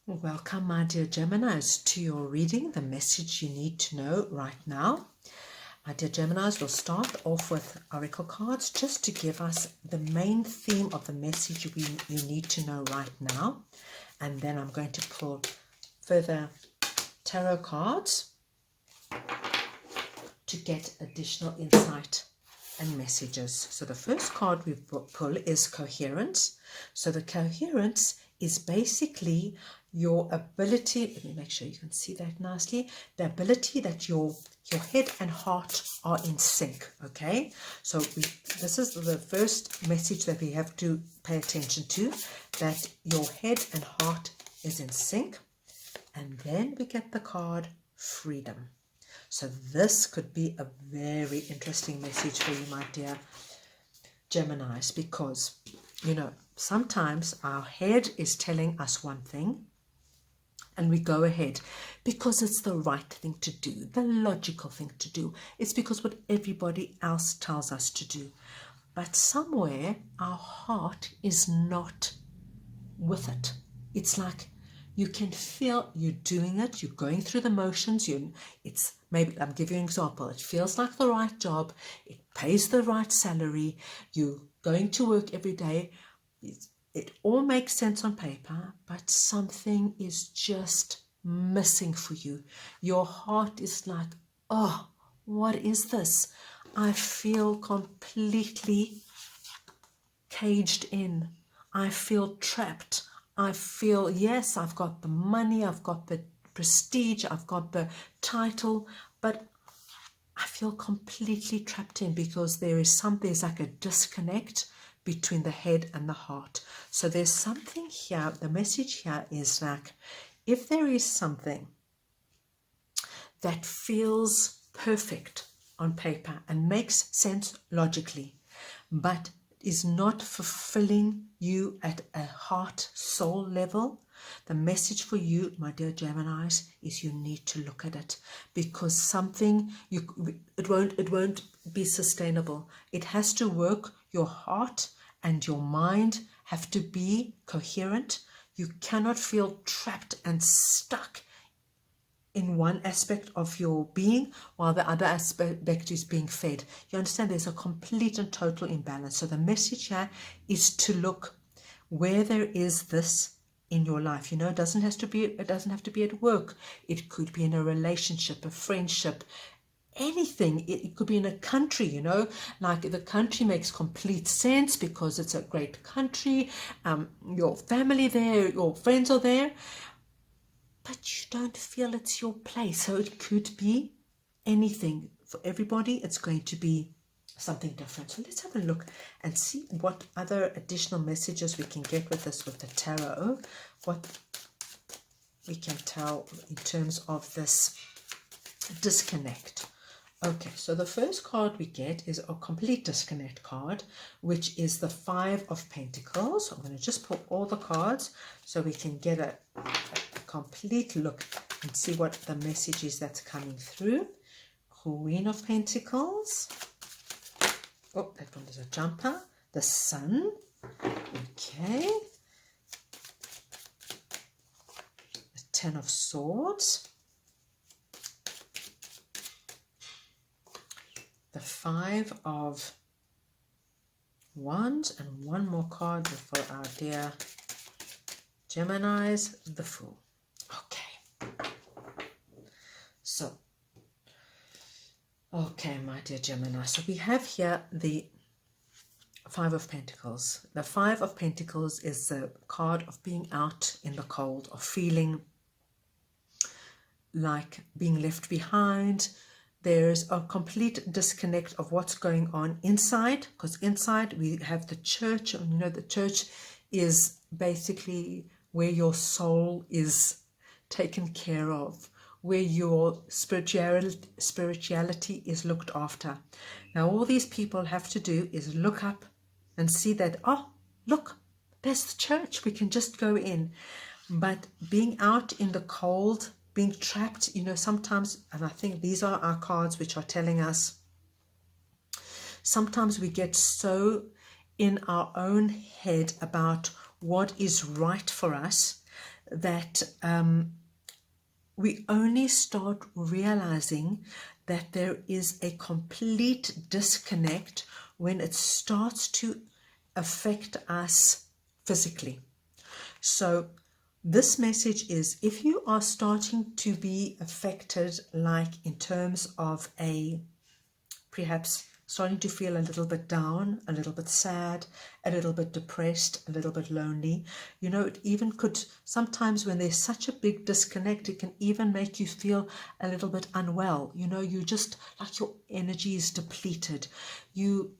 Welcome, my dear Geminis, to your reading, the message you need to know right now. My dear Geminis, we'll start off with oracle cards just to give us the main theme of the message you need to know right now. And then I'm going to pull further tarot cards to get additional insight and messages. So the first card we pull is coherence. So the coherence is basically your ability, let me make sure you can see that nicely, the ability that your head and heart are in sync. Okay, so this is the first message that we have to pay attention to, that your head and heart is in sync. And then we get the card freedom. So this could be a very interesting message for you, my dear Geminis, because, you know, sometimes our head is telling us one thing and we go ahead because it's the right thing to do, the logical thing to do. It's because what everybody else tells us to do. But somewhere our heart is not with it. It's like you can feel you're doing it, you're going through the motions, it's maybe, I'm giving you an example, it feels like the right job, it pays the right salary, you're going to work every day, it all makes sense on paper, but something is just missing for you. Your heart is like, oh, what is this? I feel completely caged in. I feel trapped. I feel, yes, I've got the money, I've got the prestige, I've got the title, but I feel completely trapped in because there's like a disconnect between the head and the heart. So there's something here, the message here is like, if there is something that feels perfect on paper and makes sense logically, but is not fulfilling you at a heart soul level, the message for you, my dear Geminis, is you need to look at it, because something it won't be sustainable. It has to work. Your heart and your mind have to be coherent. You cannot feel trapped and stuck in one aspect of your being while the other aspect is being fed. You understand, there's a complete and total imbalance. So the message here is to look where there is this in your life. You know, it doesn't have to be at work. It could be in a relationship, a friendship, anything. It could be in a country, you know, like the country makes complete sense because it's a great country. Your family there, your friends are there, but you don't feel it's your place. So it could be anything. For everybody, it's going to be something different. So let's have a look and see what other additional messages we can get with this, with the tarot, what we can tell in terms of this disconnect. Okay, so the first card we get is a complete disconnect card, which is the Five of Pentacles. I'm going to just pull all the cards so we can get a complete look and see what the message is that's coming through. Queen of Pentacles. Oh, that one is a jumper. The Sun. Okay. The Ten of Swords. The Five of Wands, and one more card for our dear Geminis, the Fool. Okay. So, okay, my dear Gemini. So we have here the Five of Pentacles. The Five of Pentacles is the card of being out in the cold, of feeling like being left behind. There's a complete disconnect of what's going on inside, because inside we have the church. And you know, the church is basically where your soul is taken care of, where your spirituality is looked after. Now all these people have to do is look up and see that, oh, look, there's the church, we can just go in. But being out in the cold, being trapped, you know, sometimes, and I think these are our cards which are telling us, sometimes we get so in our own head about what is right for us that we only start realizing that there is a complete disconnect when it starts to affect us physically. So this message is, if you are starting to be affected, like in terms of perhaps starting to feel a little bit down, a little bit sad, a little bit depressed, a little bit lonely. You know, it even could, sometimes when there's such a big disconnect, it can even make you feel a little bit unwell. You know, you just, like your energy is depleted. You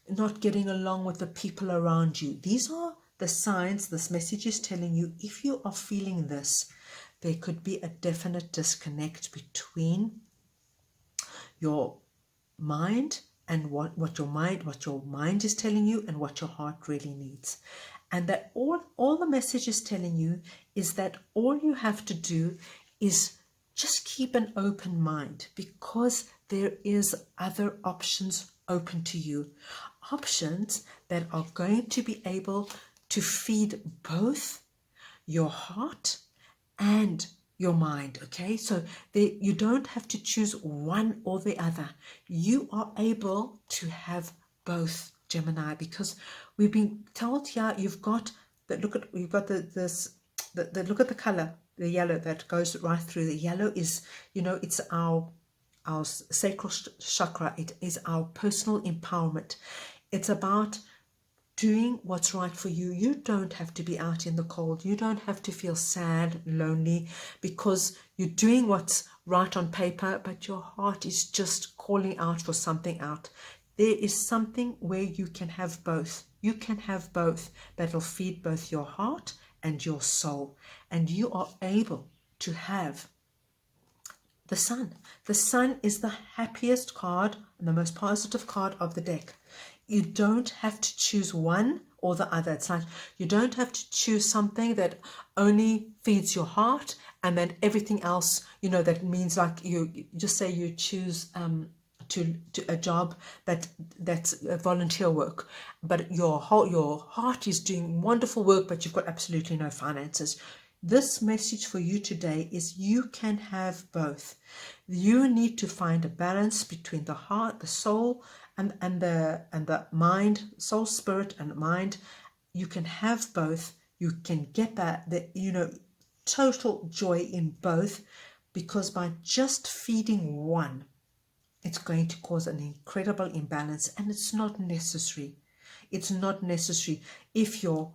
not getting along with the people around you. These are the signs this message is telling you. If you are feeling this, there could be a definite disconnect between your mind and what your mind is telling you and what your heart really needs. And that all the message is telling you is that all you have to do is just keep an open mind, because there is other options open to you, options that are going to be able to feed both your heart and your mind. Okay, so you don't have to choose one or the other. You are able to have both, Gemini, because we've been told here you've got that. Look at, you've got look at the color, the yellow that goes right through. The yellow is, you know, it's our sacral chakra. It is our personal empowerment. It's about doing what's right for you. You don't have to be out in the cold. You don't have to feel sad, lonely, because you're doing what's right on paper, but your heart is just calling out for something out. There is something where you can have both. You can have both that'll feed both your heart and your soul. And you are able to have the Sun. The Sun is the happiest card and the most positive card of the deck. You don't have to choose one or the other. It's like you don't have to choose something that only feeds your heart and then everything else, you know, that means like you just say you choose to a job that's volunteer work, but your heart is doing wonderful work, but you've got absolutely no finances. This message for you today is you can have both. You need to find a balance between the heart, the soul, and the mind, soul, spirit, and mind. You can have both. You can get that total joy in both, because by just feeding one, it's going to cause an incredible imbalance, and it's not necessary. It's not necessary. If your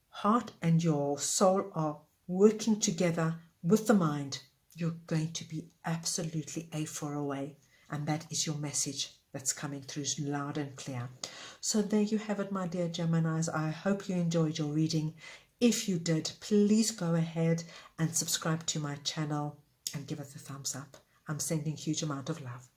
heart and your soul are working together with the mind, you're going to be absolutely A4 away. And that is your message that's coming through loud and clear. So there you have it, my dear Geminis. I hope you enjoyed your reading. If you did, please go ahead and subscribe to my channel and give it a thumbs up. I'm sending a huge amount of love.